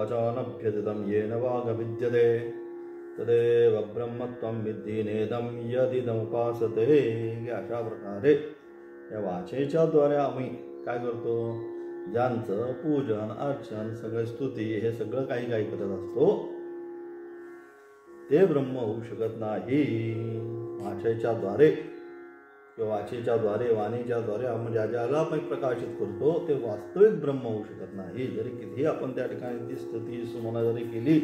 वाचानभ्यदितं येन वागविद्यते तदेव ब्रह्मत्वं विद्धि नेदं यदिदमुपासते. अशा प्रकारे या वाचेच्या द्वारे आम्ही काय करतो, ज्यांचं पूजन अर्चन सगळे स्तुती हे सगळं काही काही करत असतो ते ब्रह्म होऊ शकत नाही. वाचेच्या द्वारे किंवा वाचेच्या द्वारे वाणीच्या द्वारे आपण ज्याला आपण प्रकाशित करतो ते वास्तविक ब्रह्म होऊ शकत नाही. जरी कितीही आपण त्या ठिकाणी ती स्तुती सुमना जरी केली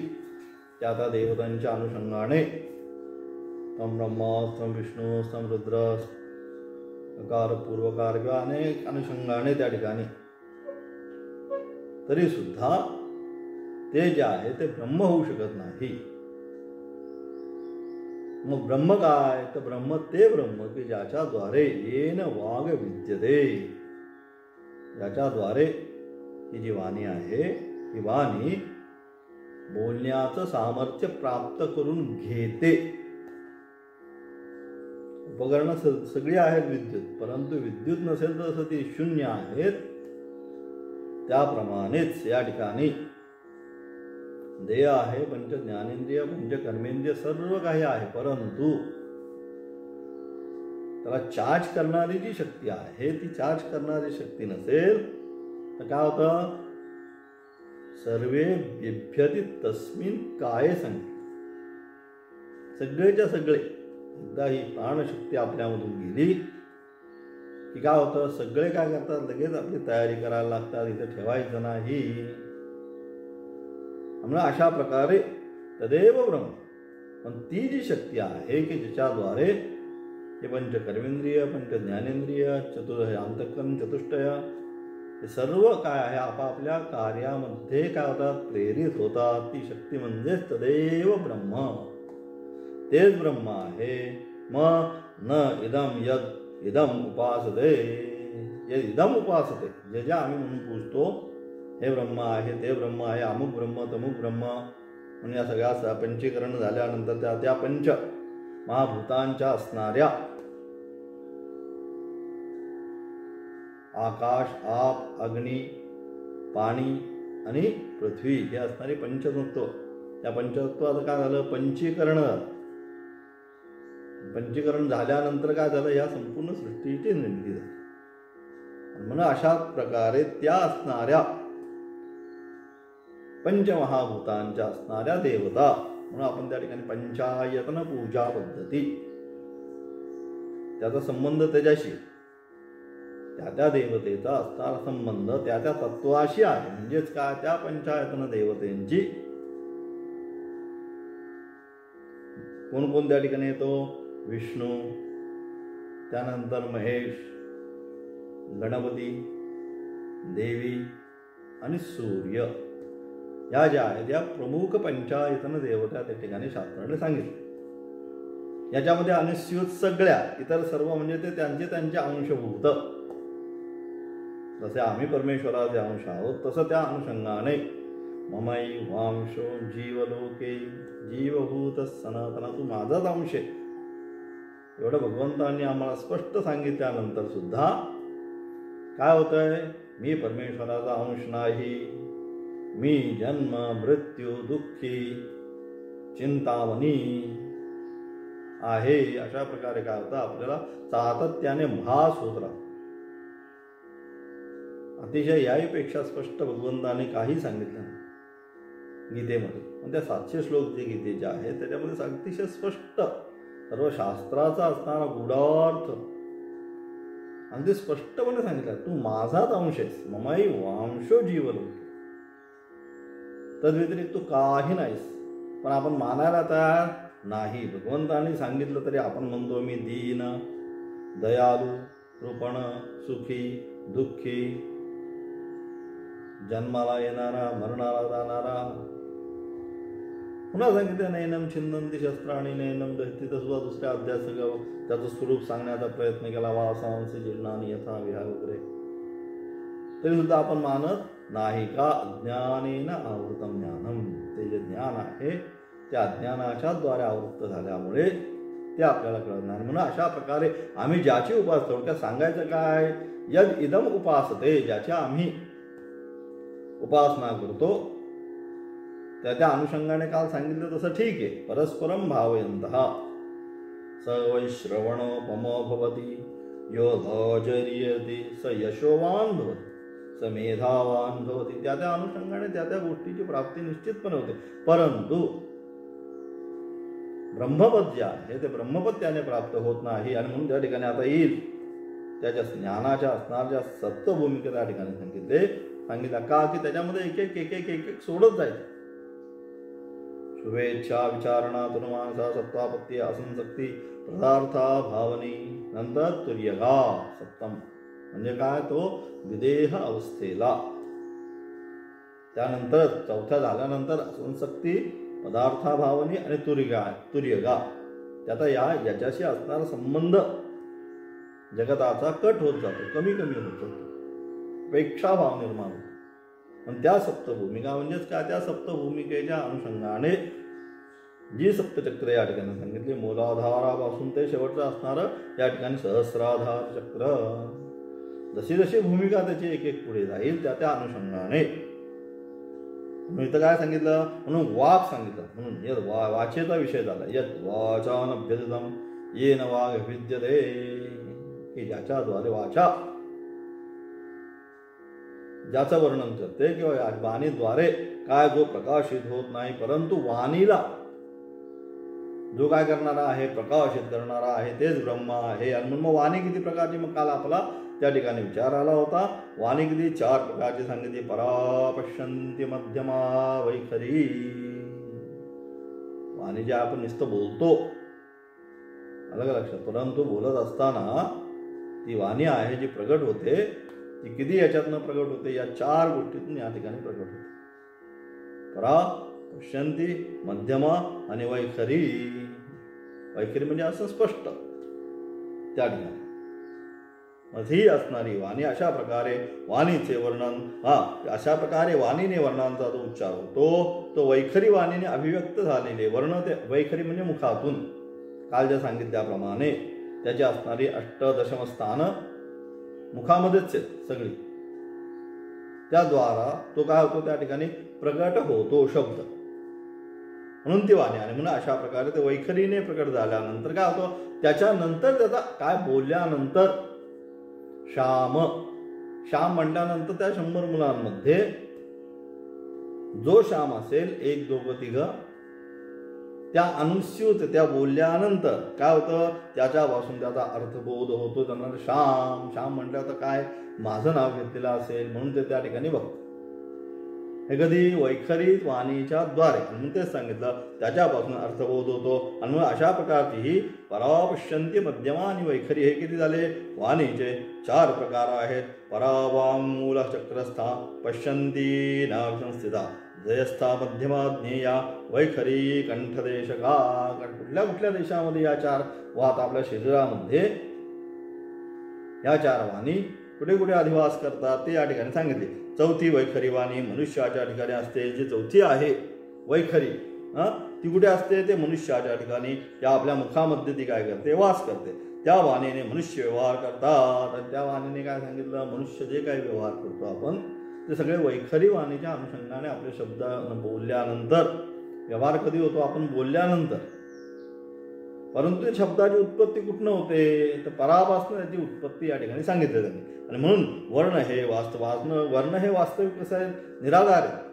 त्या त्या देवतांच्या अनुषंगाने तम ब्रह्मा तम विष्णू तम रुद्र कार पूर्वकार किंवा अनेक अनुषंगाने त्या ठिकाणी तरी सुद्धा ते जे आहे ते ब्रह्म होऊ शकत नाही. मग ब्रह्म काय, तर ब्रह्म ते ब्रह्म की ज्याच्याद्वारे येन वाग विद्यते, ज्याच्याद्वारे ही जी वाणी आहे ही वाणी बोलण्याचं सामर्थ्य प्राप्त करून घेते. उपकरणं सगळी आहेत विद्युत, परंतु विद्युत नसेल तर जसं ती शून्य आहेत त्याप्रमाणेच या ठिकाणी देह आहे, पंच ज्ञानेंद्रिय पंच कर्मेंद्रिय सर्व काही आहे, परंतु त्याला चार्ज करणारी जी शक्ती आहे ती चार्ज करणारी शक्ती नसेल तर काय होतं, सर्वे बिभ्यति तस्मिन काय संग, सगळेच्या सगळे एकदा ही प्राणशक्ती आपल्यामधून गेली की काय होतं, सगळे काय करतात, लगेच आपली तयारी करायला लागतात, इथं ठेवायचं नाही. म्हणून अशा प्रकारे तदेव ब्रह्म, पण ती जी शक्ती आहे की ज्याच्याद्वारे हे पंच कर्मेंद्रिय पंच ज्ञानेंद्रिय अंतःकरण चतुष्टय हे सर्व काय आहे आपापल्या कार्यामध्ये काय होतात, प्रेरित होतात. ती शक्ती म्हणजेच तदेव ब्रह्म, तेच ब्रह्म आहे. मग न इदम यद इदम उपासते, यद इदम उपासते, जे जे आम्ही म्हणून पूजतो हे ब्रह्म आहे, ते ब्रह्म आहे, अमुक ब्रह्म तमुक ब्रह्म, म्हणजे या सगळ्या पंचीकरण झाल्यानंतर त्या पंच महाभूतांच्या असणाऱ्या आकाश आप अग्नी पाणी आणि पृथ्वी हे असणारे पंचतत्व, त्या पंचतत्वाचं काय झालं, पंचीकरण झालं. पंचीकरण झाल्यानंतर काय झालं, या संपूर्ण सृष्टीची निर्मिती झाली. म्हणून अशा प्रकारे त्या असणाऱ्या पंचमहाभूतांच्या असणाऱ्या देवता, म्हणून आपण त्या ठिकाणी पंचायतन पूजा पद्धती, त्याचा संबंध त्याच्याशी, त्या देवतेचा असणारा संबंध त्या तत्वाशी आहे. म्हणजेच काय, त्या पंचायतन देवतेंची कोण कोण त्या ठिकाणी येतो, विष्णू, त्यानंतर महेश, गणपती, देवी आणि सूर्य, या ज्या आहेत या प्रमुख पंचायतन देवता त्या ठिकाणी शास्त्राने सांगितले. याच्यामध्ये अनुस्यूत सगळ्या इतर सर्व म्हणजे ते त्यांचे त्यांचे अंशभूत, जसे आम्ही परमेश्वराचे अंश आहोत तसं त्या अनुषंगाने ममै वांशो जीवलोके जीवभूत सनातना, तू माझाच अंश आहे एवढं भगवंतांनी आम्हाला स्पष्ट सांगितल्यानंतर सुद्धा काय होतंय, मी परमेश्वराचा अंश नाही, मी जन्म मृत्यू दुःखी चिंतामणी आहे. अशा प्रकारे काय होतं, आपल्याला सातत्याने भास होत राहतो. अतिशय याहीपेक्षा स्पष्ट भगवंताने काही सांगितलं नाही गीतेमध्ये. पण त्या 700 श्लोक जे गीतेचे आहेत त्याच्यामध्ये अतिशय स्पष्ट सर्व शास्त्राचा असणारा गुढार्थ अगदी स्पष्टपणे सांगितलं, तू माझाच अंश आहेस, ममाई वांशो जीवलोके, तद्व्यतिरिक्त तू काही नाहीस. पण आपण मानायला तयार नाही. भगवंतांनी सांगितलं तरी आपण म्हणतो मी दीन, दयालू, कृपण, सुखी, दुःखी, जन्माला येणारा, मरणाला जाणारा. पुन्हा सांगितलं नैनम छिंदंती शस्त्राणी नैनम दहती, सुद्धा दुसऱ्या अध्याय सगळं त्याचं स्वरूप सांगण्याचा प्रयत्न केला, वासांश जीर्णानी यथा विहार वगैरे. तरी सुद्धा आपण मानत नाही का, अज्ञानेन आवृतम ज्ञानम, ते जे ज्ञान आहे त्या अज्ञानाच्या द्वारे आवृत्त झाल्यामुळे ते आपल्याला कळत नाही. म्हणून अशा प्रकारे आम्ही ज्याची उपासना, थोडक्यात सांगायचं काय, यद इदम उपासते, ज्याच्या आम्ही उपासना करतो त्या अनुषंगाने काल सांगितलं तसं ठीक आहे. परस्परम भावयन्तः स वै श्रवणोपमो भवति यो भजरियति स यशोवान भवति स मेधावान भवति. त्या अनुषंगाने त्या गोष्टीची प्राप्ती निश्चितपणे होते. परंतु ब्रह्मपद जे आहे ते ब्रह्मपद त्याने प्राप्त होत नाही. आणि म्हणून त्या ठिकाणी आता येईल त्याच्या ज्ञानाच्या असणाऱ्या सप्तभूमिका त्या ठिकाणी सांगितल्या का की त्याच्यामध्ये एक एक सोडत जायचं. शुभेच्छा विचारणातून मानसा सत्वापत्ती आसनशक्ती पदार्था भावनी नंतर तुर्यगा सप्तम म्हणजे काय तो विदेह अवस्थेला. त्यानंतर चौथ्या झाल्यानंतर आसनशक्ती पदार्था भावनी आणि तुर्यगा त्याचा याच्याशी असणारा संबंध जगताचा कट होत जातो, कमी होत जातो, पेक्षाभाव निर्माण होतो. पण त्या सप्तभूमिका म्हणजेच काय, त्या सप्तभूमिकेच्या अनुषंगाने जी सप्तचक्र या ठिकाणी सांगितली, मूलाधारापासून ते शेवटचं असणारं या ठिकाणी सहस्राधार चक्र, जशी जशी भूमिका त्याची एक एक पुढे जाईल त्या अनुषंगाने इथं काय सांगितलं, म्हणून वाक सांगितलं. म्हणून यद वाचेचा विषय झाला. यद वाचानभ्यदितम येन वाग विद्यते, की ज्याच्याद्वारे वाचा ज्याचं वर्णन करते किंवा वाणीद्वारे काय जो प्रकाशित होत नाही, परंतु वाणीला जो काय करणारा आहे, प्रकाशित करणारा आहे तेच ब्रह्म आहे. आणि मग वाणी किती प्रकारची, मग काल आपला त्या ठिकाणी विचार आला होता. वाणी किती 4 प्रकारची सांगितली. परा, पश्यंती, मध्यमा, वैखरी. वाणी जे आपण नुसतं बोलतो अलग लक्षात, परंतु बोलत असताना ती वाणी आहे जी प्रगट होते ती किती याच्यातनं प्रगट होते, या 4 गोष्टीतून या ठिकाणी प्रगट होते. परा, पश्यंती, मध्यमा आणि वैखरी. वैखरी म्हणजे असं स्पष्ट त्या ठिकाणी ही असणारी वाणी. अशा प्रकारे वाणीचे वर्णन, अशा प्रकारे वाणीने वर्णांचा जो उच्चार होतो तो वैखरी वाणीने अभिव्यक्त झालेले वर्ण, ते वैखरी म्हणजे मुखातून काल ज्या सांगितल्याप्रमाणे त्याची असणारी 8 स्थान मुखामध्येच आहेत सगळी. त्याद्वारा तो काय होतो, त्या ठिकाणी प्रगट होतो शब्द, म्हणून ती वाणी. आणि म्हणून अशा प्रकारे ते वैखरीने प्रकट झाल्यानंतर काय होतं, त्याच्यानंतर त्याचा काय बोलल्यानंतर श्याम म्हटल्यानंतर त्या 100 मुलांमध्ये जो श्याम असेल 1, 2, 3 त्या अनुस्यूत त्या बोलल्यानंतर काय होतं, त्याच्यापासून त्याचा अर्थबोध होतो. त्यांना श्याम म्हटलं तर काय, माझं नाव घेतलेलं असेल म्हणून ते त्या ठिकाणी बघतो. हे कधी वैखरी वाणीच्या द्वारे, म्हणून तेच सांगितलं त्याच्यापासून अर्थबोध होतो. आणि मग अशा प्रकारची ही परापश्यंती, मध्यमा आणि वैखरी हे किती झाले, वाणीचे 4 प्रकार आहेत. परावाङ्मूल चक्रस्था, पश्यंती नाभिसंस्थिता, जयस्था, मध्यमा ज्ञेया, वैखरी कंठदेशका. कुठल्या देशामध्ये या 4 वात आपल्या शरीरामध्ये या 4 वाणी कुठे कुठे अधिवास करतात ते या ठिकाणी सांगितले. चौथी वैखरी वाणी मनुष्याच्या ठिकाणी असते. जी चौथी आहे वैखरी ती कुठे असते, ते मनुष्याच्या ठिकाणी, या आपल्या मुखामध्ये ती काय करते, वास करते. त्या वाणीने मनुष्य व्यवहार करतात. आणि त्या वाणीने काय सांगितलं, मनुष्य जे काही व्यवहार करतो आपण ते सगळे वैखरी वाणीच्या अनुषंगाने आपले शब्द बोलल्यानंतर. व्यवहार कधी होतो, आपण बोलल्यानंतर. परंतु शब्दाची उत्पत्ती कुठनं होते, तर परापासून त्याची उत्पत्ती या ठिकाणी सांगितली त्यांनी. आणि म्हणून वर्ण हे वर्ण हे वास्तविक कसं आहे, निराधार आहे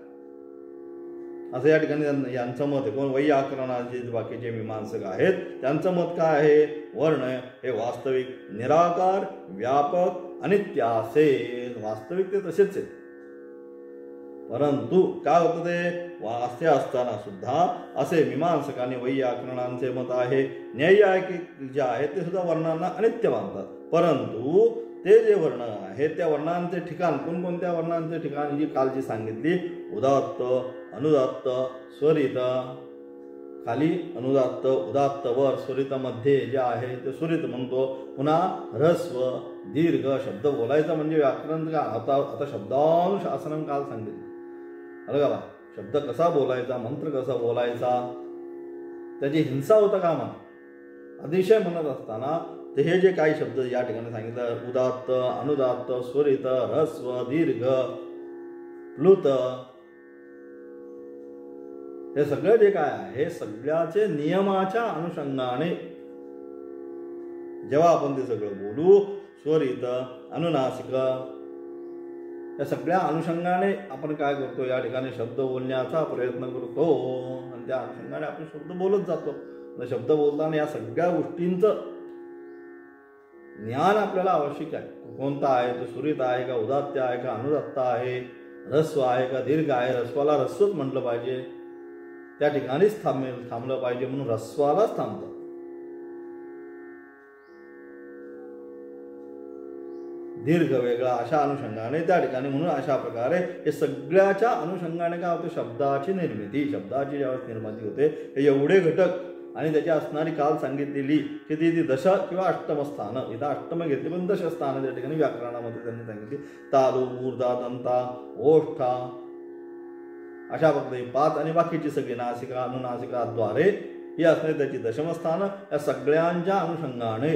असं या ठिकाणी यांचं मत आहे. कोण वैयाकरणाचे बाकीचे मीमांसक आहेत त्यांचं मत काय आहे, वर्ण हे वास्तविक निराकार, व्यापक, अनित्य असेल. वास्तविक ते तसेच आहे. परंतु काय होतं, ते असे असताना सुद्धा असे मीमांसकांनी वैयाकरणांचे मत आहे. न्यायिक जे आहेत ते सुद्धा वर्णांना अनित्य मानतात. परंतु ते जे वर्ण आहेत त्या वर्णांचे ठिकाण, कोणकोणत्या वर्णांचे ठिकाण जी कालची सांगितली, उदात्त, अनुदात्त, स्वरित, खाली अनुदात्त, उदात्त वर, स्वरित मध्ये जे आहे ते स्वरित म्हणतो. पुन्हा ह्रस्व, दीर्घ शब्द बोलायचा म्हणजे व्याकरण का आता शब्दानुशासनं काल सांगितलं. अलग का शब्द कसा बोलायचा, मंत्र कसा बोलायचा, त्याची हिंसा होता का म्हणा अतिशय म्हणत असताना ते हे जे काही शब्द या ठिकाणी सांगितलं, उदात्त, अनुदात्त, स्वरित, ह्रस्व, दीर्घ, प्लुत, हे सगळं जे काय आहे सगळ्याचे नियमाच्या अनुषंगाने जेव्हा आपण ते सगळं बोलू, स्वरित, अनुनासिक, या सगळ्या अनुषंगाने आपण काय करतो, या ठिकाणी शब्द बोलण्याचा प्रयत्न करतो आणि त्या अनुषंगाने आपण शब्द बोलत जातो. शब्द बोलताना या सगळ्या गोष्टींचं ज्ञान आपल्याला आवश्यक आहे. कोणता आहे तो, सुरित आहे का, उदात्त आहे का, अनुदात्त आहे, ह्रस्व आहे का, दीर्घ आहे. ह्रस्वाला ह्रस्वच म्हटलं पाहिजे, त्या ठिकाणीच थांबलं पाहिजे, म्हणून ह्रस्वालाच थांबतं. दीर्घ वेगळा अशा अनुषंगाने त्या ठिकाणी, म्हणून अशा प्रकारे हे सगळ्याच्या अनुषंगाने काय होतं, शब्दाची निर्मिती. शब्दाची ज्यावेळेस निर्मिती होते हे एवढे घटक आणि त्याची असणारी काल सांगितलेली की ती दश किंवा अष्टम स्थानं, इथं अष्टम घेतली पण दश स्थानं त्या ठिकाणी व्याकरणामध्ये त्यांनी सांगितली. तालु, मूर्धा, दंता, ओष्ठा अशा पद्धती 5 आणि बाकीची सगळी नासिका, अनुनासिकाद्वारे ही असणारी त्याची दशमस्थानं. या सगळ्यांच्या अनुषंगाने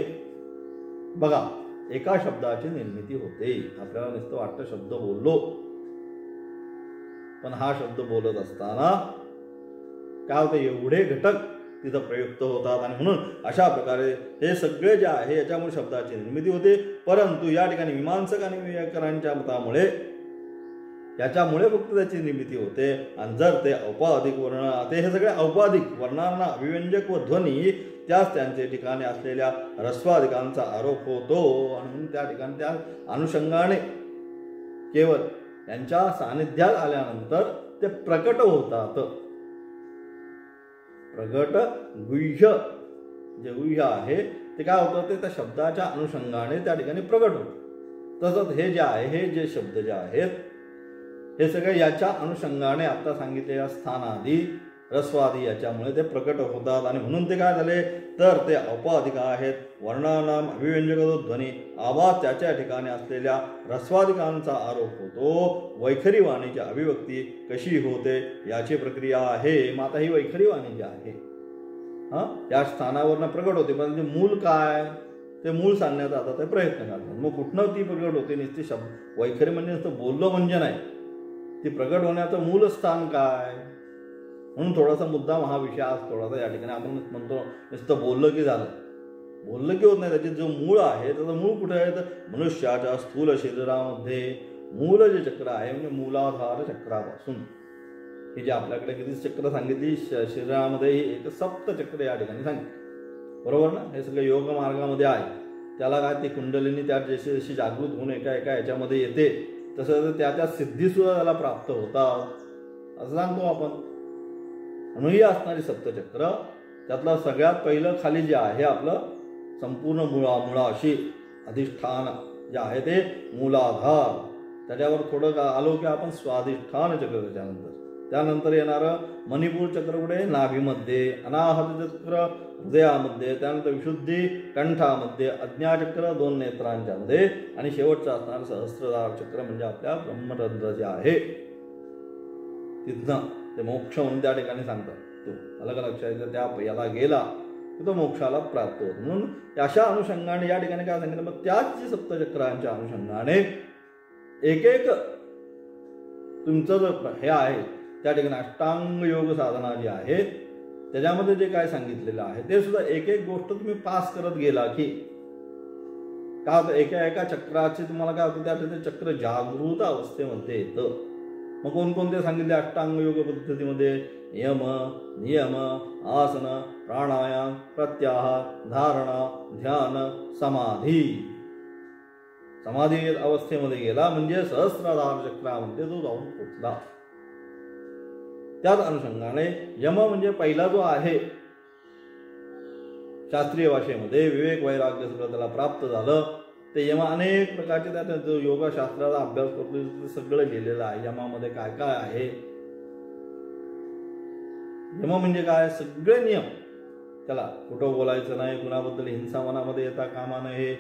बघा एका शब्दाची निर्मिती होते. आपल्याला नुसतं वाटतं शब्द बोललो, पण हा शब्द बोलत असताना काय होतं, एवढे घटक तिथं प्रयुक्त होतात. आणि म्हणून अशा प्रकारे हे सगळे जे आहे याच्यामुळे शब्दाची निर्मिती होते. परंतु या ठिकाणी मीमांसक आणि व्याकरणांच्या मतामुळे याच्यामुळे फक्त त्याची निर्मिती होते. आणि जर ते औपाधिक वर्ण, ते हे सगळे औपाधिक वर्णांना अभिव्यंजक व ध्वनी त्याच त्यांचे ठिकाणी असलेल्या ह्रस्वाधिकांचा आरोप होतो. आणि म्हणून त्या ठिकाणी त्या अनुषंगाने केवळ यांच्या सानिध्यात आल्यानंतर ते प्रकट होतात. प्रगट गुह्य, जे गुह्य आहे ते काय होतं, ते त्या शब्दाच्या अनुषंगाने त्या ठिकाणी प्रगट होतं. तसंच हे जे आहे, हे जे शब्द जे आहेत हे सगळे याच्या अनुषंगाने आता सांगितलेल्या स्थानादी, ह्रस्वादी याच्यामुळे ते प्रकट होतात. आणि म्हणून ते काय झाले, तर ते औपाधिक आहेत. वर्णानाम अभिव्यंजक ध्वनी, आवाज त्याच्या ठिकाणी असलेल्या ह्रस्वाधिकांचा आरोप होतो. वैखरी वाणीची अभिव्यक्ती कशी होते याची प्रक्रिया आहे. मग आता ही वैखरी वाणी जी आहे या स्थानावरनं प्रकट होते, पण ते मूल काय, ते मूळ सांगण्याचा आता ते प्रयत्न करतात. मग कुठनं ती प्रकट होते, नुसती शब्द वैखरी म्हणजे नुसतं बोललो म्हणजे नाही, ती प्रकट होण्याचं मूल स्थान काय. म्हणून थोडासा मुद्दाम हा विषय आज थोडासा या ठिकाणी आपण म्हणतो नुसतं बोललं की झालं, बोललं की होत नाही. त्याचे जो मूळ आहे त्याचं मूळ कुठे आहे, तर मनुष्याच्या स्थूल शरीरामध्ये मूल जे चक्र आहे म्हणजे मूलाधार चक्रापासून, हे जे आपल्याकडे किती चक्र सांगितली शरीरामध्ये, एक सप्तचक्र या ठिकाणी सांगितले, बरोबर ना. हे सगळं योग मार्गामध्ये आहे. त्याला काय, ती कुंडलिनी त्या जशी जशी जागृत होऊन एका याच्यामध्ये येते तसं त्या सिद्धीसुद्धा त्याला प्राप्त होतात असं सांगतो आपण. म्हणून ही असणारी सप्तचक्र, त्यातलं सगळ्यात पहिलं खाली जे आहे आपलं संपूर्ण मुळाशी अधिष्ठान जे आहे ते मूलाधार, त्याच्यावर थोडं आलो की आपण स्वाधिष्ठान चक्र, त्यानंतर येणारं मणिपूर चक्र कुठे, नाभीमध्ये, अनाहत चक्र हृदयामध्ये, त्यानंतर विशुद्धी कंठामध्ये, अज्ञाचक्र 2 नेत्रांच्या मध्ये, आणि शेवटचं असणारं सहस्त्रधार चक्र म्हणजे आपल्या ब्रह्मरंध्र जे आहे तिथनं ते मोक्ष म्हणून त्या ठिकाणी सांगतात. तो अलग लक्षात त्या याला गेला की तो मोक्षाला प्राप्त होतो. म्हणून अशा अनुषंगाने या ठिकाणी काय सांगितलं, मग त्याच जी सप्तचक्रांच्या अनुषंगाने एक एक तुमचं जर हे आहे त्या ठिकाणी अष्टांग योग साधना जी आहे त्याच्यामध्ये जे काय सांगितलेलं आहे ते सुद्धा एक एक गोष्ट तुम्ही पास करत गेला की काय होतं, एका एका चक्राचे तुम्हाला काय होतं, त्या चक्र जागृत अवस्थेमध्ये येतं. मग कोणकोणते सांगितले अष्टांग योग पद्धतीमध्ये, यम, नियम, आसन, प्राणायाम, प्रत्याहार, धारणा, ध्यान, समाधी. समाधी अवस्थेमध्ये गेला म्हणजे सहस्राधार चक्रामध्ये तो जाऊन पोचला. त्याच अनुषंगाने यम म्हणजे पहिला जो आहे शास्त्रीय भाषेमध्ये विवेक वैराग्य सगळं त्याला प्राप्त झालं. ते यम अनेक प्रकारचे त्यात जो योगशास्त्राचा अभ्यास करतो सगळं लिहिलेलं आहे. यमामध्ये काय काय आहे, यम म्हणजे काय, सगळे नियम. त्याला कुठं बोलायचं नाही, कुणाबद्दल हिंसा मनामध्ये येता कामा नये,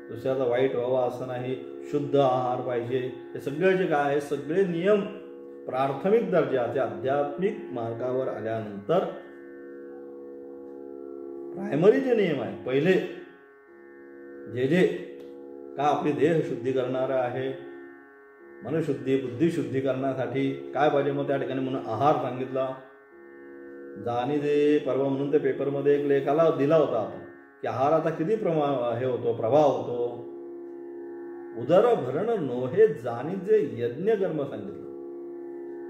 दुसऱ्याचा वाईट व्हावा असं नाही, शुद्ध आहार पाहिजे, हे सगळे जे काय आहे सगळे नियम प्राथमिक दर्जाचे आध्यात्मिक मार्गावर आल्यानंतर प्रायमरी जे नियम आहे पहिले जे का आपली देह शुद्धी करणारं आहे, मनशुद्धी बुद्धिशुद्धी करण्यासाठी काय पाहिजे, मग त्या ठिकाणी म्हणून आहार सांगितला. जाणी जे परवा म्हणून ते पेपरमध्ये एक लेखाला दिला होता आपण की आहाराचा किती हे होतो, प्रभाव होतो. उदर भरण नोहे जाणीचे यज्ञ कर्म सांगितलं.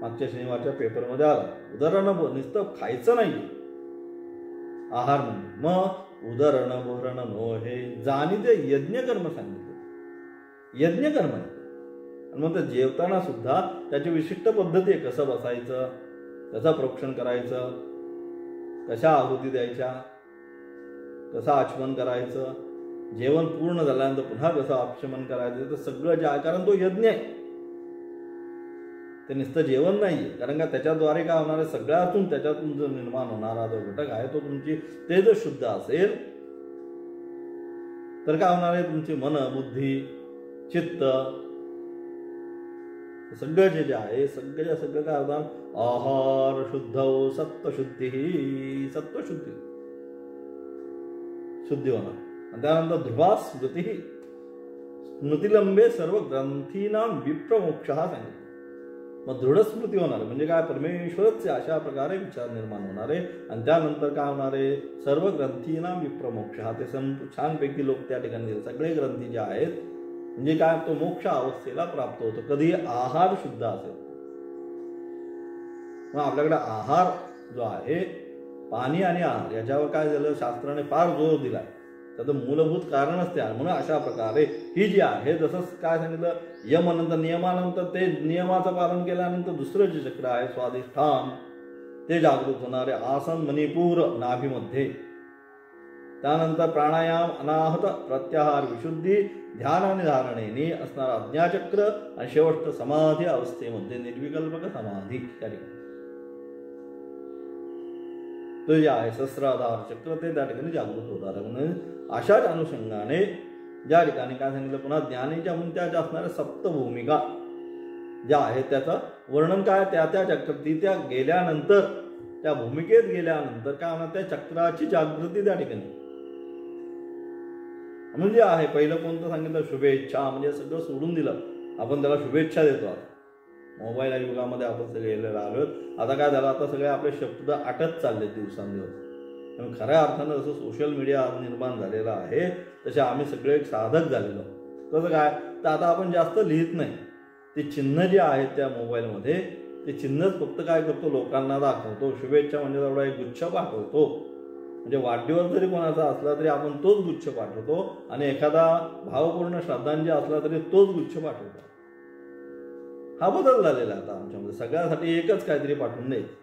मागच्या शनिवारच्या पेपरमध्ये आला. उदरण नुसतं खायचं नाही आहार म्हणजे, मग उदरण भरण नोहे जाणीचे यज्ञ कर्म सांगितलं. यज्ञ कर्म आहे. आणि मग ते जेवताना सुद्धा त्याची विशिष्ट पद्धती आहे. कसं बसायचं, कसं प्रोक्षण करायचं, कशा आहुती द्यायच्या, कसं आचमन करायचं, जेवण पूर्ण झाल्यानंतर पुन्हा कसं आचमन करायचं, तर सगळं जे आहे, कारण तो यज्ञ आहे, ते नुसतं जेवण नाही. कारण का त्याच्याद्वारे काय होणार आहे, सगळ्यातून त्याच्यातून जो निर्माण होणारा जो घटक आहे तो तुमची ते जर शुद्ध असेल तर काय होणार आहे, तुमची मन, बुद्धी, चित्त सगळं जे आहे सगळं काय होणार, आहार शुद्ध सत्वशुद्धी, सत्वशुद्धी शुद्धी होणार. आणि त्यानंतर ध्रुवा स्मृती, स्मृतिलंबे सर्व ग्रंथीना विप्रमोक्ष हा सांगितलं. मग दृढ स्मृती होणार म्हणजे काय, परमेश्वरच अशा प्रकारे विचार निर्माण होणार आहे. आणि त्यानंतर काय होणार आहे, सर्व ग्रंथीना विप्रमोक्ष हा, ते छानपैकी लोक त्या ठिकाणी सगळे ग्रंथी जे आहेत म्हणजे काय, तो मोक्ष अवस्थेला प्राप्त होतो कधी आहार शुद्ध असेल. मग आपल्याकडे आहार जो आहे, पाणी आणि आहार याच्यावर काय झालं, शास्त्राने फार जोर दिलाय. त्याचं मूलभूत कारणच ते आहे. म्हणून अशा प्रकारे ही जी आहे, जसं काय सांगितलं, यमानंतर नियमानंतर ते नियमाचं पालन केल्यानंतर दुसरं जे चक्र आहे स्वाधिष्ठान, ते जागृत होणारे. आसन मणिपूर नाभीमध्ये, त्यानंतर प्राणायाम, अनाहत, प्रत्याहार, विशुद्धी, ध्यान आणि धारणेने असणारा अज्ञाचक्र, आणि शेवट समाधी अवस्थेमध्ये निर्विकल्पक समाधी. त्या ठिकाणी तो जे आहे सहस्राधार चक्र, ते त्या ठिकाणी जागृत होणार. म्हणून अशाच अनुषंगाने ज्या ठिकाणी काय सांगितलं, पुन्हा ज्ञानीच्या मुंत्या ज्या असणाऱ्या सप्तभूमिका ज्या आहेत त्याचं वर्णन काय, त्या चक्र त्या गेल्यानंतर, त्या भूमिकेत गेल्यानंतर काय होणार, त्या चक्राची जागृती त्या ठिकाणी. म्हणजे आहे पहिलं कोणतं सांगितलं, शुभेच्छा, म्हणजे सगळं सोडून दिलं आपण, त्याला शुभेच्छा देतो. मोबाईल युगामध्ये आपण सगळे गेलेलो आलो. आता काय झालं, आता सगळे आपले शब्द आटत चालले दिवसांदिवस. खऱ्या अर्थानं जसं सोशल मीडिया निर्माण झालेला आहे तसे आम्ही सगळे एक साधक झालेलो. तसं काय, तर आता आपण जास्त लिहित नाही. ते चिन्ह जे आहेत त्या मोबाईलमध्ये, ते चिन्हच फक्त काय करतो, लोकांना दाखवतो. शुभेच्छा म्हणजे तेवढा एक गुच्छ पाठवतो. म्हणजे वाढदिवस जरी कोणाचा असला तरी आपण तोच गुच्छ पाठवतो, आणि एखादा भावपूर्ण श्रद्धांजली असला तरी तोच गुच्छ पाठवतो. हा बदल झालेला आता आमच्यामध्ये, सगळ्यासाठी एकच काहीतरी पाठवून द्यायचं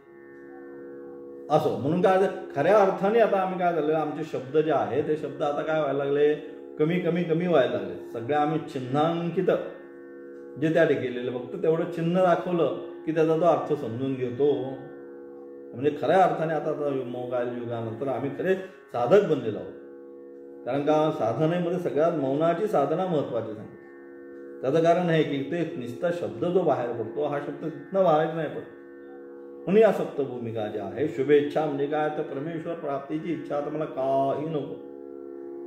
असो. म्हणून काय, खऱ्या अर्थाने आता आम्ही काय झालेलं, आमचे शब्द जे आहे ते शब्द आता काय व्हायला लागले, कमी व्हायला लागले. सगळे आम्ही चिन्हांकित जे त्या ठिकाणी फक्त तेवढं चिन्ह दाखवलं की त्याचा तो अर्थ समजून घेतो. म्हणजे खऱ्या अर्थाने आता मोबाईल युगानंतर आम्ही खरे साधक बनलेलो आहोत. कारण का, साधनेमध्ये सगळ्यात मौनाची साधना महत्वाची सांगितली. त्याचं कारण आहे की ते नुसता शब्द जो बाहेर पडतो, हा शब्द तिथनं बाहेर नाही पडतो. म्हणून या सप्तभूमिका ज्या आहे, शुभेच्छा म्हणजे काय, तर परमेश्वर प्राप्तीची इच्छा, तर मला काही नको,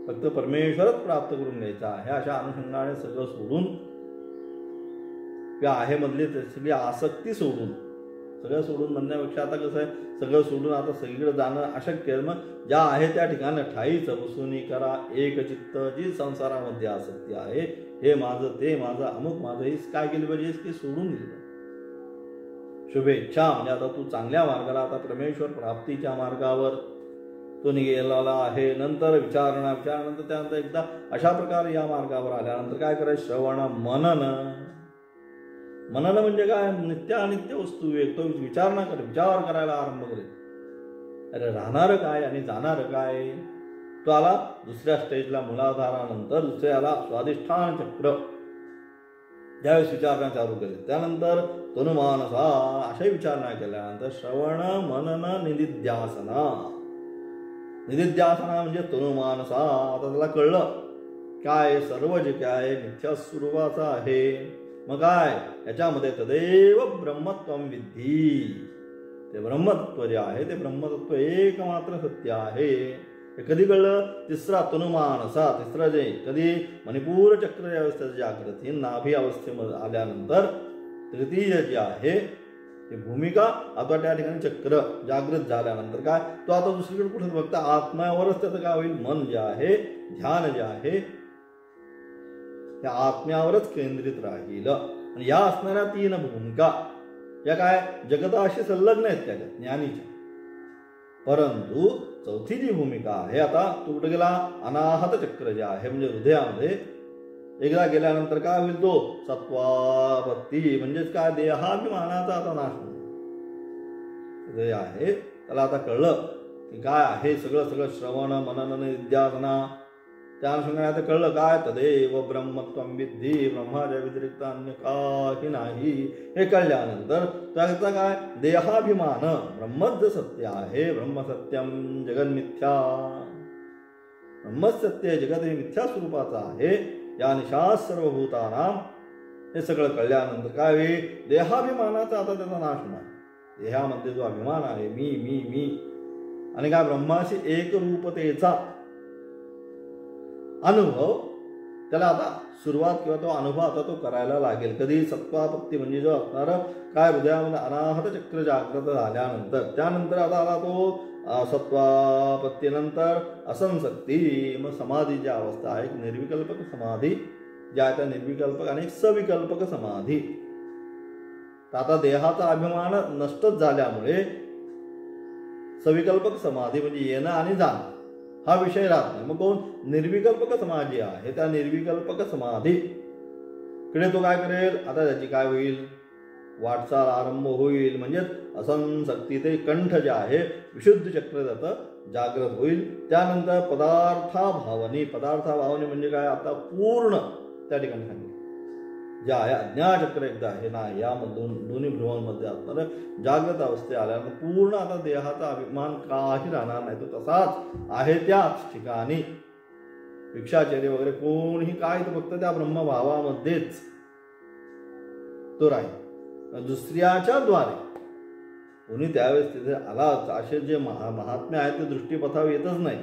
फक्त परमेश्वरच प्राप्त करून घ्यायचा आहे. अशा अनुषंगाने सगळं सोडून, त्या आहे मधली सगळी आसक्ती सोडून, सगळं सोडून म्हणण्यापेक्षा आता कसं आहे, सगळं सोडून आता सगळीकडे जाणं अशक्य आहे. मग ज्या आहे त्या ठिकाणी ठाईच बसून करा एक चित्त, जी संसारामध्ये आसक्ती आहे, हे माझं, ते माझं, अमुक माझं, हे काय केलं पाहिजे की सोडून दिलं. शुभेच्छा म्हणजे आता तू चांगल्या मार्गाला, आता परमेश्वर प्राप्तीच्या मार्गावर तो निघालेला आहे. नंतर विचारल्यानंतर त्यानंतर एकदा अशा प्रकारे या मार्गावर आल्यानंतर काय करायचं, श्रवण, मनन. मनन म्हणजे काय, नित्य अनित्य वस्तू एक तो विचार करायला आरंभ करेल. अरे राहणार काय आणि जाणार काय, तो आला दुसऱ्या स्टेजला, मूलाधारानंतर दुसऱ्याला स्वाधिष्ठान चक्र, ज्यावेळेस विचारणा चालू केली. त्यानंतर तनुमानसा, अशाही विचारणा केल्यानंतर श्रवण, मनन, निधिध्यासना. निधिध्यासना म्हणजे तनुमानसा. आता त्याला कळलं काय, सर्व जे काय मिथ्या स्वरूपाचं आहे. मग काय, याच्यामध्ये तदेव ब्रह्मत्वम विद्धी, ते ब्रह्मतत्व जे आहे ते ब्रह्मतत्व एकमात्र सत्य आहे. हे कधी कळलं, तिसरा तनुमानसा, तिसरं जे कधी मणिपूर चक्र अवस्थेची जागृती, नाभी अवस्थेमध्ये आल्यानंतर तृतीय जे आहे ही भूमिका आता त्या ठिकाणी चक्र जागृत झाल्यानंतर काय तो आता दुसरीकडे कुठे फक्त आत्म्यावरच त्याचं काय होईल, मन जे आहे, ध्यान जे आहे त्या आत्म्यावरच केंद्रित राहील. आणि या असणाऱ्या 3 भूमिका या काय जगताशी संलग्न आहेत त्याच्यात ज्ञानीच्या. परंतु चौथी जी भूमिका आहे आता तो कुठे गेला, अनाहत चक्र जे आहे म्हणजे हृदयामध्ये एकदा गेल्यानंतर काय होईल, तो सत्वापत्ती म्हणजेच काय देहाभिमानाचा आता नाश हृदय आहे. त्याला आता कळलं की काय आहे सगळं सगळं श्रवण मनन निध्यासना, त्या अनुषंगाने आता कळलं काय तदेव ब्रह्मत्वं विद्धी, ब्रह्माच्या व्यतिरिक्त अन्य काही नाही. हे कळल्यानंतर त्याचा काय देहाभिमान ब्रह्मच सत्य आहे, ब्रह्मसत्यम जगन्मिथ्या, ब्रह्मच सत्य जगत हे मिथ्या स्वरूपाचा आहे. या निशात सर्वभूतानाम हे सगळं कळल्यानंतर काय होईल, देहाभिमानाचा आता त्याचा नाश होणार. देहामध्ये जो अभिमान आहे मी मी मी आणि काय ब्रह्माशी एकरूपतेचा अनुभव, त्याला आता सुरुवात किंवा तो अनुभव आता तो करायला लागेल. कधी सत्वापत्ती म्हणजे जो असणार काय हृदयामध्ये अनाहत चक्र जागृत झाल्यानंतर, त्यानंतर आता आला तो सत्वापत्तीनंतर असंसक्ती, मग समाधीची अवस्था आहे. एक निर्विकल्पक समाधी ज्या त्या निर्विकल्पक आणि सविकल्पक समाधी. तर आता देहाचा अभिमान नष्टच झाल्यामुळे सविकल्पक समाधी म्हणजे येणं आणि जाणं हा विषय राहत नाही. मग कोण निर्विकल्पक समाधी आहे, त्या निर्विकल्पक समाधी कडे तो काय करेल, आता त्याची काय होईल वाटचाल आरंभ होईल. म्हणजेच असंसक्ती ते कंठ जे आहे विशुद्ध चक्र जातं जागृत होईल. त्यानंतर पदार्थाभावनी, पदार्थाभावनी म्हणजे काय आता पूर्ण त्या ठिकाणी सांगितलं जे आहे अज्ञाचक्र एकदा आहे ना यामधून दोन्ही भ्रुवांमध्ये असणार जागृत अवस्थे आल्यानंतर पूर्ण आता देहाचा अभिमान काही राहणार नाही, तो तसाच आहे त्याच ठिकाणी. भिक्षाचर्य वगैरे कोणीही काय, तो फक्त त्या ब्रह्मभावामध्येच तो राहील. दुसऱ्याच्या द्वारे कोणी त्यावेळेस तिथे आलाच असे जे महात्म्य आहेत ते दृष्टीपथावर येतच नाही.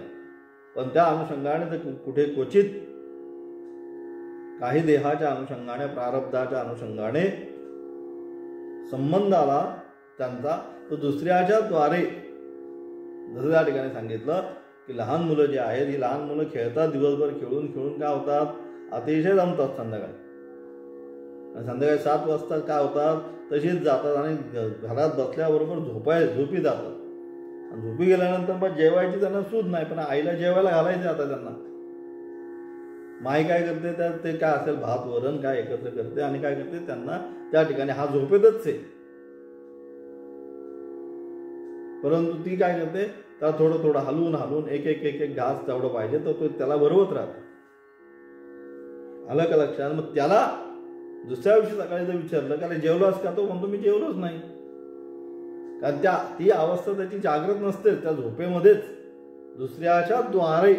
पण त्या अनुषंगाने ते कुठे क्वचित काही देहाच्या अनुषंगाने प्रारब्धाच्या अनुषंगाने संबंध आला त्यांचा, तो दुसऱ्याच्या द्वारे. जसं त्या ठिकाणी सांगितलं की लहान मुलं जे आहेत ही लहान मुलं खेळतात, दिवसभर खेळून खेळून काय होतात अतिशय दमतात संध्याकाळी. आणि संध्याकाळी 7 वाजता काय होतात तशीच जातात आणि घरात बसल्याबरोबर झोपी जातात. आणि झोपी गेल्यानंतर मग जेवायची त्यांना सूद नाही, पण आईला जेवायला घालायचे आता त्यांना. माई काय करते तर ते काय असेल भात वरण काय एकत्र करते आणि काय करते त्यांना त्या ठिकाणी हा झोपेतच आहे. परंतु ती काय करते त्याला थोडं थोडं हलवून हलवून एक एक एक एक घास तेवढं पाहिजे तर तो त्याला बरोबर राहतो. आलं का लक्षात? मग त्याला दुसऱ्या दिवशी सकाळी जर विचारलं का जेवलास का, तो म्हणतो मी जेवलोच नाही. कारण ती अवस्था त्याची जागृत नसते, त्या झोपेमध्येच दुसऱ्याच्या द्वारे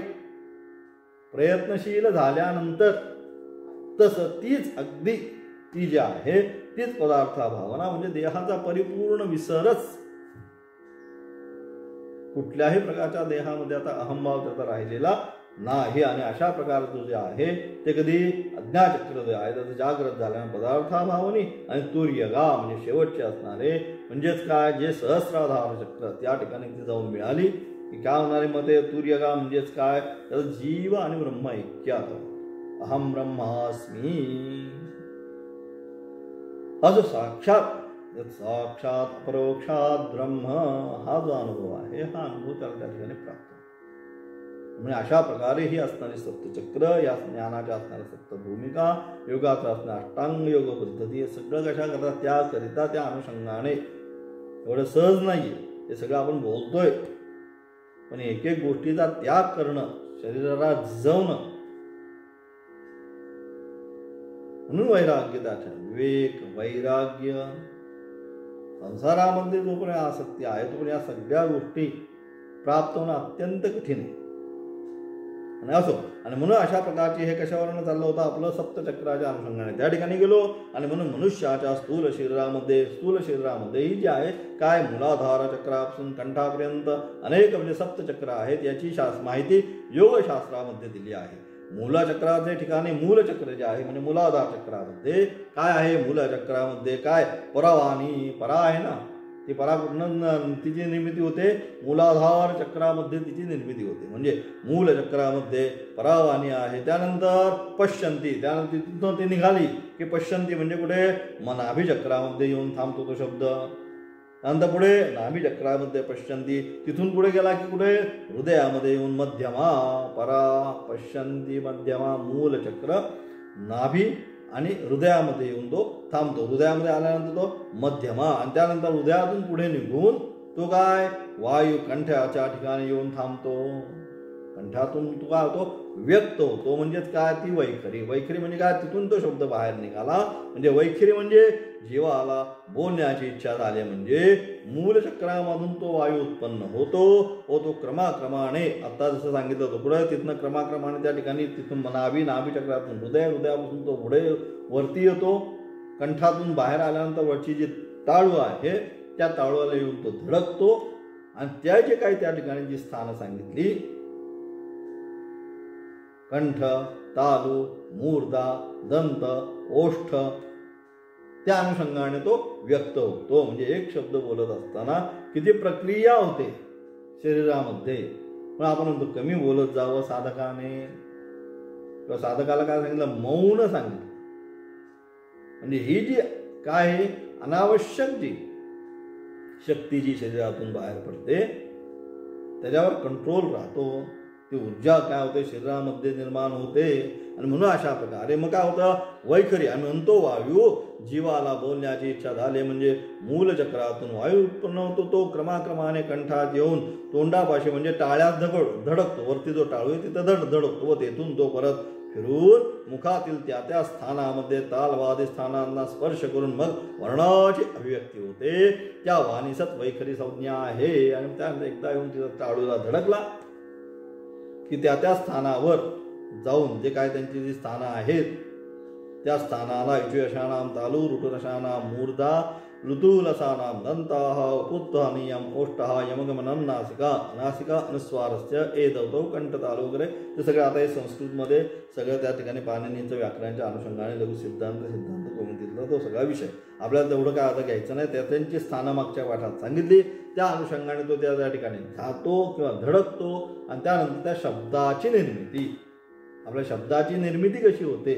प्रयत्नशील झाल्यानंतर तसं तीच अगदी ती जी आहे तीच पदार्था भावना म्हणजे देहाचा परिपूर्ण विसरच. कुठल्याही प्रकारच्या देहामध्ये आता अहंभाव त्याचा राहिलेला नाही. आणि अशा प्रकारचं जे आहे ते कधी अज्ञाचक्र जे आहे त्याचं जागृत झाल्यानं पदार्था भावनी आणि तुर्यगा म्हणजे शेवटचे असणारे म्हणजेच काय जे सहस्राधार चक्र त्या ठिकाणी ती जाऊन मिळाली की काय होणारे मग ते तुर्यगा म्हणजेच काय त्याचा जीव आणि ब्रह्म ऐक्यात अहम ब्रह्मास्मी हा जो साक्षात परोक्षात ब्रह्म हा जो अनुभव आहे हा अनुभव त्याला त्या ठिकाणी प्राप्त. म्हणजे अशा प्रकारे ही असणारी सप्तचक्र या ज्ञानाच्या असणाऱ्या सप्त भूमिका योगाचा असणारा अष्टांग योग पद्धती हे सगळं कशा करतात त्याकरिता त्या अनुषंगाने एवढं सहज नाहीये. हे सगळं आपण बोलतोय पण एक एक गोष्टीचा त्याग करणं शरीराला झिजवणं म्हणून वैराग्य त्याच्या विवेक वैराग्य संसारामध्ये जोपर्यंत आसक्ती आहे तोपर्यंत या सगळ्या गोष्टी प्राप्त होणं अत्यंत कठीण आहे. आणि असो आणि म्हणून अशा प्रकारची हे कशावरून चाललं होतं आपलं सप्तचक्राच्या अनुषंगाने त्या ठिकाणी गेलो. आणि म्हणून मनुष्याच्या स्थूल शरीरामध्येही जे आहे काय मूलाधार चक्रापासून कंठापर्यंत अनेक म्हणजे सप्तचक्र आहेत याची माहिती योगशास्त्रामध्ये दिली आहे. मूलचक्राचे ठिकाणी मूलचक्र जे आहे म्हणजे मूलाधार चक्रामध्ये काय आहे, मूलचक्रामध्ये काय परावाणी, परा आहे ना, ती परा कुठनं तिची निर्मिती होते, मूलाधार चक्रामध्ये तिची निर्मिती होते. म्हणजे मूल चक्रामध्ये परावाणी आहे. त्यानंतर पश्यंती, त्यानंतर तिथून ती निघाली की पश्यंती म्हणजे कुठे, नाभी चक्रामध्ये येऊन थांबतो तो शब्द. त्यानंतर पुढे नाभी चक्रामध्ये पश्यंती, तिथून पुढे गेला की कुठे, हृदयामध्ये येऊन मध्यमा, परा पश्यंती मध्यमा मूल चक्र नाभी आणि हृदयामध्ये येऊन तो थांबतो. हृदयामध्ये आल्यानंतर तो मध्यमा आणि त्यानंतर हृदयातून पुढे निघून तो काय, वायू कंठाच्या ठिकाणी येऊन थांबतो. कंठातून तो काय होतो, व्यक्त होतो. म्हणजेच काय, ती वैखरी. वैखरी म्हणजे काय, तिथून तो शब्द बाहेर निघाला. म्हणजे वैखरी म्हणजे जीवाला बोलण्याची इच्छा झाली म्हणजे मूल चक्रामधून तो वायू उत्पन्न होतो क्रमाक्रमाने. आता जसं सांगितलं होतं पुढे, तिथनं क्रमाक्रमाने त्या ठिकाणी तिथून नाभी चक्रातून हृदयापासून तो पुढे वरती येतो. कंठातून बाहेर आल्यानंतर वरची जी ताळू आहे त्या ताळूला येऊन तो धडकतो. आणि त्याचे काही त्या ठिकाणी जी स्थानं सांगितली, कंठ, तालू, मूर्धा, दंत, ओष्ठ, त्या अनुषंगाने तो व्यक्त होतो. म्हणजे एक शब्द बोलत असताना किती प्रक्रिया होते शरीरामध्ये. पण आपण म्हणतो कमी बोलत जावं साधकाने, किंवा साधकाला काय सांगितलं, मौन सांगितलं. म्हणजे ही जी काय आहे अनावश्यक जी शक्ती जी शरीरातून बाहेर पडते त्याच्यावर कंट्रोल राहतो. ती ऊर्जा काय होते शरीरामध्ये निर्माण होते. आणि म्हणून अशा प्रकारे मग काय होतं, वैखरी. आम्ही म्हणतो वायू जीवाला बोलण्याची इच्छा झाली म्हणजे मूलचक्रातून वायू उत्पन्न होतो. तो क्रमाक्रमाने कंठात येऊन तोंडापाशी म्हणजे टाळ्यात धडकतो. वरती जो टाळू आहे तिथं धडकतो व तेथून तो परत फिरून मुखातील त्या स्थानामध्ये तालवादी स्थानांना स्पर्श करून मग वर्णाची अभिव्यक्ती होते. त्या वाणीसत वैखरी संज्ञा आहे. आणि त्यानंतर एकदा येऊन तिथं टाळूला धडकला की त्या स्थानावर जाऊन जे काय त्यांची जी स्थानं आहेत त्या स्थानाला इचुयशानाम तालू, ऋटुरशानाम मूर्धा, ऋतुलसानाम दंताः, उपस्थानीयम ओष्ठः, यमगमनम नासिका, नासिका अनुस्वारस्य एदवतो कंठ तालू वगैरे. ते सगळं आता हे संस्कृतमध्ये सगळं त्या ठिकाणी पाणिनीचं व्याकरणाच्या अनुषंगाने लघु सिद्धांत कौमुदीतला तो सगळा विषय. आपल्याला तेवढं काय आता घ्यायचं नाही. त्या त्यांची स्थानं मागच्या पाठात सांगितली. त्या अनुषंगाने तो त्या ठिकाणी जातो किंवा धडकतो. आणि त्यानंतर त्या शब्दाची निर्मिती, आपल्या शब्दाची निर्मिती कशी होते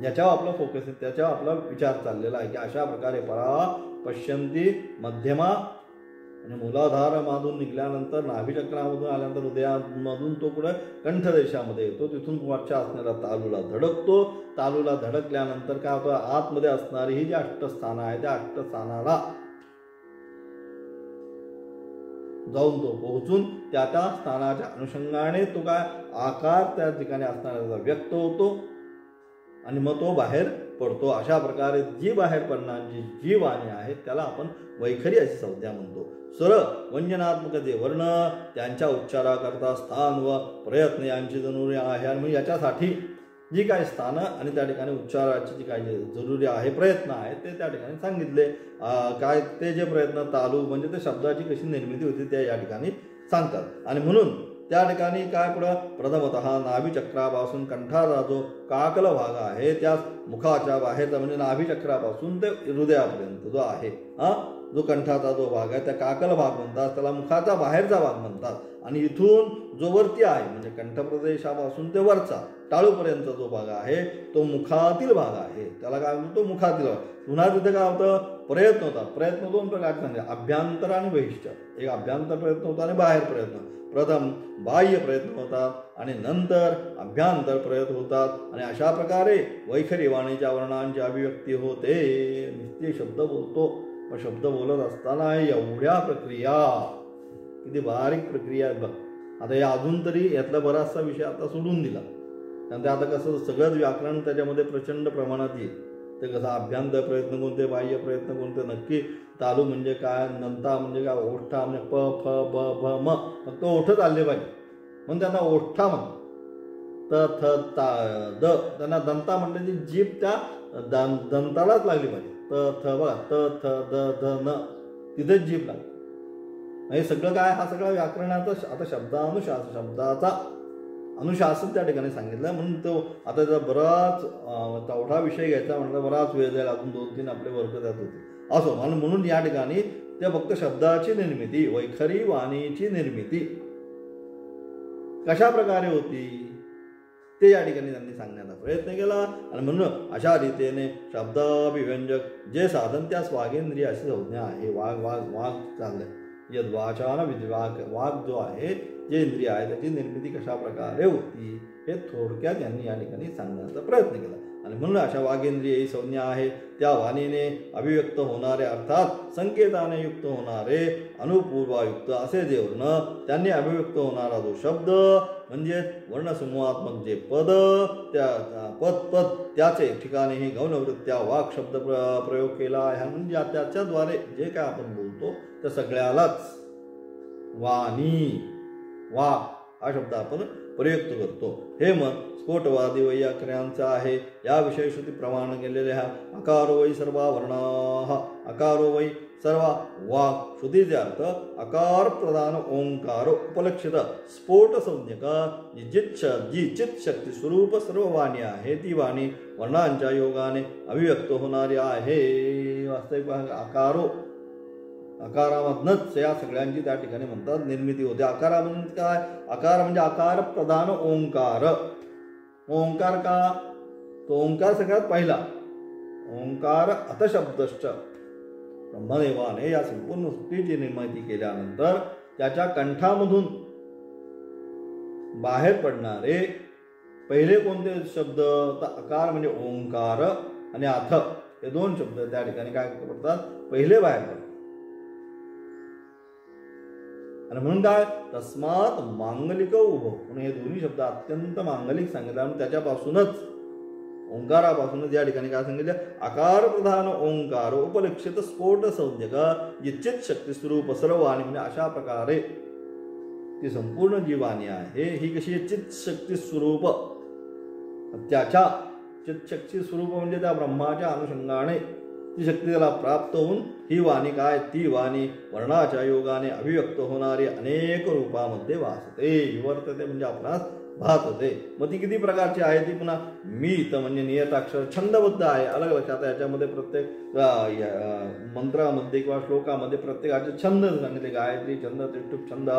ज्याच्यावर आपला फोकस आहे, त्याच्यावर आपला विचार चाललेला आहे की अशा प्रकारे परा पश्यंती मध्यमा म्हणजे मूलाधारामधून निघाल्यानंतर नाभिचक्रामधून आल्यानंतर हृदयामधून तो पुढे कंठदेशामध्ये येतो. तिथून वरच्या असणाऱ्या तालूला धडकतो. तालूला धडकल्यानंतर काय होतं, आतमध्ये असणारी ही जी अष्टस्थानं आहे त्या अष्टस्थानाला जाऊन तो पोहोचून त्या स्थानाच्या अनुषंगाने तो काय आकार त्या ठिकाणी असणारा व्यक्त होतो आणि मग तो बाहेर पडतो. अशा प्रकारे जी बाहेर पडणारी जी वाणी आहे त्याला आपण वैखरी अशी संज्ञा म्हणतो. स्वर व्यंजनात्मक जे वर्ण त्यांच्या उच्चाराकरता स्थान व प्रयत्न यांची जरुरी आहे. आणि याच्यासाठी जी काही स्थानं आणि त्या ठिकाणी उच्चाराची जी काही जरुरी आहे प्रयत्न आहे ते त्या ठिकाणी सांगितले. काय ते जे प्रयत्न तालू म्हणजे ते शब्दाची कशी निर्मिती होती त्या या ठिकाणी सांगतात. आणि म्हणून त्या ठिकाणी काय पुढं प्रथमतः नाभिचक्रापासून कंठाचा जो काकल भाग आहे त्या मुखाच्या बाहेरचा म्हणजे नाभिचक्रापासून ते हृदयापर्यंत जो आहे जो कंठाचा जो भाग आहे त्या काकल भाग म्हणतात. त्याला मुखाचा बाहेरचा भाग म्हणतात. आणि इथून जो वरती आहे म्हणजे कंठप्रदेशापासून ते वरचा टाळूपर्यंत जो भाग आहे तो मुखातील भाग आहे. त्याला काय म्हणतो, तो मुखातील भाग. पुन्हा तिथे काय होतं, प्रयत्न होतात. प्रयत्न दोन प्रकारचे सांगले, अभ्यंतर आणि बहिष्ठ. एक अभ्यंतर प्रयत्न होता आणि बाहेर प्रयत्न. प्रथम बाह्य प्रयत्न होतात आणि नंतर अभ्यंतर प्रयत्न होतात. आणि अशा प्रकारे वैखरी वाणीच्या वर्णांची अभिव्यक्ती होते. नित्य शब्द बोलतो पण शब्द बोलत असताना एवढ्या प्रक्रिया, किती बारीक प्रक्रिया आहेत बघ. आता या अजून तरी यातला बराचसा विषय आता सोडून दिला कारण ते आता कसं सगळंच व्याकरण त्याच्यामध्ये प्रचंड प्रमाणात येईल. ते कसं अभ्यंतर प्रयत्न कोणते, बाह्य प्रयत्न कोणते, नक्की तालू म्हणजे काय, नंता म्हणजे काय, ओष्ठा म्हणजे प फ ब भ म, फक्त ओठच आले पाहिजे म्हणून त्यांना ओष्ठा म्हणतात. त थ ता द त्यांना दंता म्हणजे जीभ त्या दंतालाच लागली पाहिजे. त थ बघा त थ द ध न तिथेच जीभ लागते. हे सगळं काय, हा सगळा व्याकरणाचा आता शब्दानुशासन शब्दाचा अनुशासन त्या ठिकाणी सांगितलं. म्हणून तो आता त्याचा बराच चौथा विषय घ्यायचा म्हटलं बराच वेळ जाईल, अजून 2-3 आपले वर्ग त्यात होते असो. म्हणून या ठिकाणी त्या फक्त शब्दाची निर्मिती, वैखरी वाणीची निर्मिती कशा प्रकारे होती ते या ठिकाणी त्यांनी सांगण्याचा प्रयत्न केला. आणि म्हणून अशा रीतीने शब्दाभिव्यंजक जे साधन त्यास वागेंद्रिय अशी संज्ञा आहे. वाघ चाललंय, यद वाचान वाघ जो आहे, जे इंद्रिय आहे त्याची निर्मिती कशा प्रकारे होती हे थोडक्यात यांनी या ठिकाणी सांगण्याचा प्रयत्न केला. आणि म्हणून अशा वागेंद्रिय ही संज्ञा आहे, त्या वाणीने अभिव्यक्त होणारे अर्थात संकेताने युक्त होणारे अनुपूर्वायुक्त असे जे वर्ण, त्यांनी अभिव्यक्त होणारा जो शब्द म्हणजे वर्णसमूहात्मक जे पद, त्या पद त्याचे ठिकाणी ही गौणवृत्त्या वाक शब्द प्रयोग केला आहे. म्हणजे त्याच्याद्वारे जे काय आपण बोलतो त्या सगळ्यालाच वाणी वाक हा शब्द आपण प्रयुक्त करतो. हे मत स्फोटवादी वैयाकऱ्यांचं आहे. याविषयी श्रुती प्रमाण केलेले हा अकारो वै सर्वा वर्णा, अकारो वै सर्वा वाक श्रुतीचे अर्थ अकार प्रधान ओंकार उपलक्षित स्फोट संज्ञक जी चित शक्ती स्वरूप सर्व वाणी आहे ती वाणी वर्णांच्या योगाने अभिव्यक्त होणारी आहे. वास्तविक अकारो अकारामधनच या सगळ्यांची त्या ठिकाणी म्हणतात निर्मिती होते. अकारामधून काय? अकार म्हणजे आकार प्रधान ओंकार. ओंकार का? तो ओंकार सगळ्यात पहिला ओंकार अतशब्दश्च ब्रह्मदेवाने या संपूर्ण सृष्टीची निर्मिती केल्यानंतर त्याच्या कंठामधून बाहेर पडणारे पहिले कोणते शब्द? तर अकार म्हणजे ओंकार आणि अथ हे 2 शब्द त्या ठिकाणी काय पडतात? पहिले बाहेर पडतात. आणि म्हणून काय? तस्मात मांगलिक उभो, म्हणून हे दोन्ही शब्द अत्यंत मांगलिक सांगितले. आणि त्याच्यापासूनच ओंकारापासूनच या ठिकाणी काय सांगितलं? आकार प्रधान ओंकार उपलक्षित स्फोट संज्ञक जिच्चित शक्ती स्वरूप सर्व वाणी. म्हणजे अशा प्रकारे ती संपूर्ण जी वाणी आहे ही कशी आहे? चित शक्ती स्वरूप. त्याच्या चित शक्ती स्वरूप म्हणजे त्या ब्रह्माच्या अनुषंगाने ती शक्ती त्याला प्राप्त होऊन ही वाणी काय? ती वाणी वर्णाच्या योगाने अभिव्यक्त होणारी अनेक रूपामध्ये वासते, विवर्तते म्हणजे आपणास भासते. मग ती किती प्रकारची आहे? ती पुन्हा मीत म्हणजे नियताक्षर छंदबद्ध आहे. अलग लक्षात आहे. याच्यामध्ये प्रत्येक मंत्रामध्ये किंवा श्लोकामध्ये प्रत्येकाचे छंद सांगितले. गायत्री छंद, त्रिष्टुप छंद,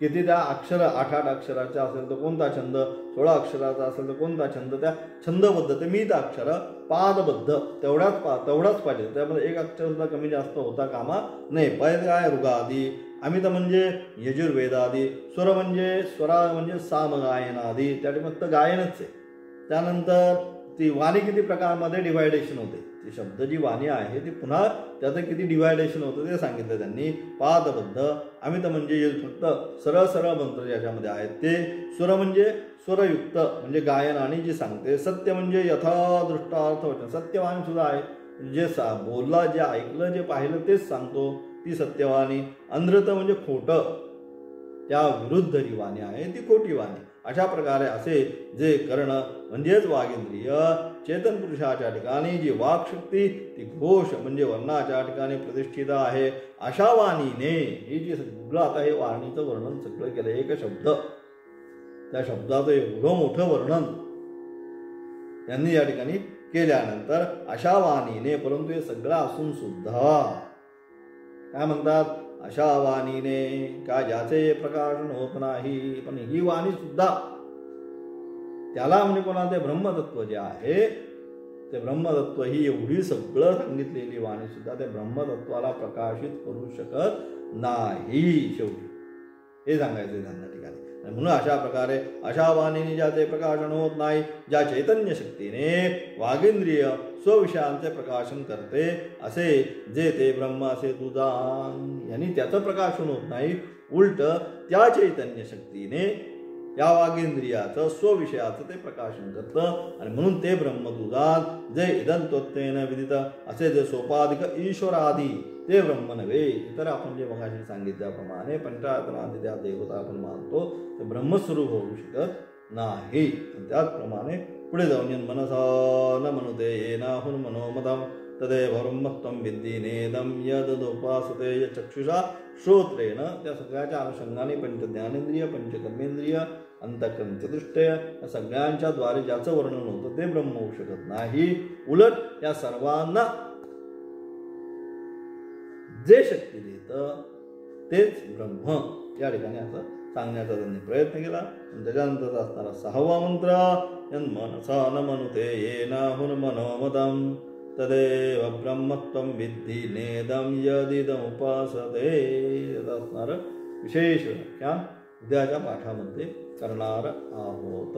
किती त्या अक्षर 8-8 अक्षराचा असेल तर कोणता छंद, 16 अक्षराचा असेल तर कोणता छंद, त्या छंदबद्ध ते मीत अक्षर पादबद्ध तेवढाच पाहिजे. त्यामध्ये एक अक्षर सुद्धा कमी जास्त होता कामा नाही. पहिले काय? ऋगादी, अमित म्हणजे यजुर्वेदादी, स्वर म्हणजे सामगायनादी, त्या ठिकाणी फक्त गायनच आहे. त्यानंतर ती वाणी किती प्रकारमध्ये डिवायडेशन होते. ती शब्द जी वाणी आहे ती पुन्हा त्याचं किती डिवायडेशन होतं ते सांगितलं त्यांनी. पादबद्ध, अमित म्हणजे फक्त सरळ मंत्र ज्याच्यामध्ये आहेत ते, स्वर म्हणजे स्वरयुक्त म्हणजे गायन आणि जी सांगते, सत्य म्हणजे यथादृष्टार्थ वचन, सत्यवाणी सुद्धा आहे. जे बोलला, जे ऐकलं, जे पाहिलं तेच सांगतो ती सत्यवाणी. अनृत म्हणजे खोटं, त्या विरुद्ध जी वाणी आहे ती खोटी वाणी. अशा प्रकारे असे जे कर्ण म्हणजेच वागेंद्रिय चेतन पुरुषाच्या ठिकाणी जी वाक्शक्ती ती घोष म्हणजे वर्णाच्या ठिकाणी प्रतिष्ठित आहे. अशा वाणीने ही जी सगळं आता हे वाणीचं वर्णन सगळं केलं. एक शब्द, त्या शब्दाचं एवढं मोठं वर्णन यांनी या ठिकाणी केल्यानंतर अशा वाणीने, परंतु हे सगळं असून सुद्धा काय म्हणतात? अशा वाणीने का ज्याचे प्रकाशन होत नाही. पण ही वाणी सुद्धा त्याला म्हणजे कोणा? ते ब्रह्मतत्व जे आहे ते ब्रह्मतत्व ही एवढी सगळं सांगितलेली वाणी सुद्धा त्या ब्रह्मतत्वाला प्रकाशित करू शकत नाही. शेवटी हे सांगायचं त्यांना ठिकाणी. म्हणून अशा प्रकारे अशा वाणीने ज्याचे प्रकाशन होत नाही, ज्या चैतन्य शक्तीने वागेंद्रिय स्वविषयांचे प्रकाशन करते असे जे ते ब्रह्म असे तुझान यांनी त्याचं प्रकाशन होत नाही. उलट त्या चैतन्य शक्तीने या वागेंद्रियाचं स्वविषयाचं ते प्रकाशन करतं. आणि म्हणून ते ब्रह्मदुदान जे इदंतोत्तेन विदित असे जे सोपाधिक ईश्वरादी ते ब्रह्म नव्हे. इतर आपण जे मगाशी सांगितल्याप्रमाणे पंचायतनादी त्या देवता आपण मानतो ते ब्रह्मस्वरूप होऊ शकत नाही. त्याचप्रमाणे पुढे जाऊन मनसा न मनुते येनाहुन मनोमदम तदेव ब्रह्मत्वं विद्धी नेदम यदुपासते चक्षुषा श्रोत्रेण त्या सगळ्याच्या अनुषंगाने पंचज्ञानेंद्रिय पंचकर्मेंद्रिय अंतःकरण चतुष्टय या सगळ्यांच्या द्वारे ज्याचं वर्णन होतं ते ब्रह्म होऊ शकत नाही. उलट या सर्वांना जे शक्ती देतं तेच ब्रह्म या ठिकाणी असं सांगण्याचा त्यांनी प्रयत्न केला. त्याच्यानंतर असणारा 6वा मंत्र यन्मनसा न मनुते येन हुर्मनोमदं तदेव ब्रह्मत्वं विद्धि नेदं यदिदमुपासते. याचा असणार विशेष व्याख्यान उद्याच्या पाठामध्ये करणार आहोत.